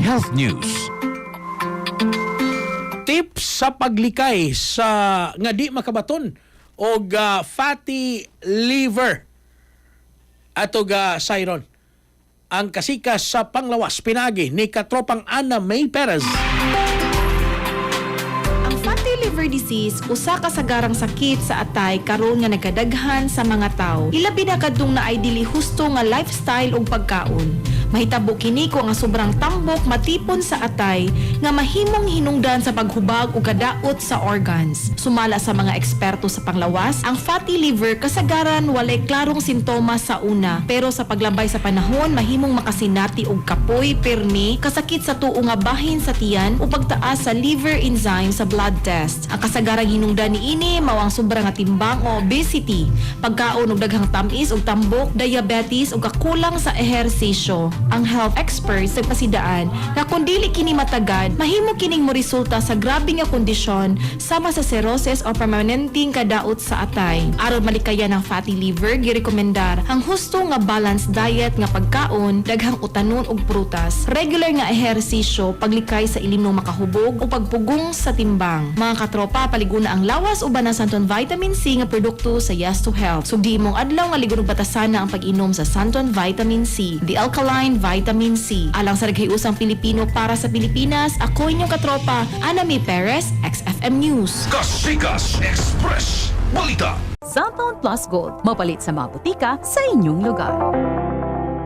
Health News. Tips sa paglikay sa nga di makabaton og fatty liver atog Siron. Ang kasikas sa panglawas pinagi ni katropang Ana May Perez. Ang fatty liver disease usa ka sagarang sakit sa atay karon nga nagkadaghan sa mga tawo. Ilabi na kadtong naay dili husto nga lifestyle ug pagkaon. Mahitabo kini ko nga sobrang tambok matipon sa atay nga mahimong hinungdan sa paghubag ug kadaot sa organs. Sumala sa mga eksperto sa panglawas, ang fatty liver kasagaran walay klarong sintomas sa una, pero sa paglabay sa panahon mahimong makasinati og kapoy, pirmi, kasakit sa tuo nga bahin sa tiyan o pagtaas sa liver enzyme sa blood test. Ang kasagarang hinungdan niini mao ang sobra nga timbang o obesity, pagkaon og daghang tamis ug tambok, diabetes ug kakulang sa ehersisyo. Ang health experts nagpasidaan na kung dili kini matagad, mahimo kining moresulta sa grabe nga kondisyon sama sa cirrhosis o permanenteng kadaot sa atay. Aron malikayan ang fatty liver, girekomendar ang husto nga balanced diet nga pagkaon, daghang utanon ug prutas, regular nga ehersisyo, paglikay sa ilim ng makahubog o pagpugong sa timbang. Mga katropa, paliguna ang lawas uban ang Santon Vitamin C nga produkto sa Yes to Health. Sugdi mong adlaw nga ligon ug batasan na ang pag-inom sa Santon Vitamin C, the alkaline vitamin C. Alang sa naghiusang Pilipino para sa Pilipinas, ako inyong katropa, Ana May Perez, XFM News. Kasikas Express Balita. Cellphone Plus Gold, mapalit sa mga butika sa inyong lugar.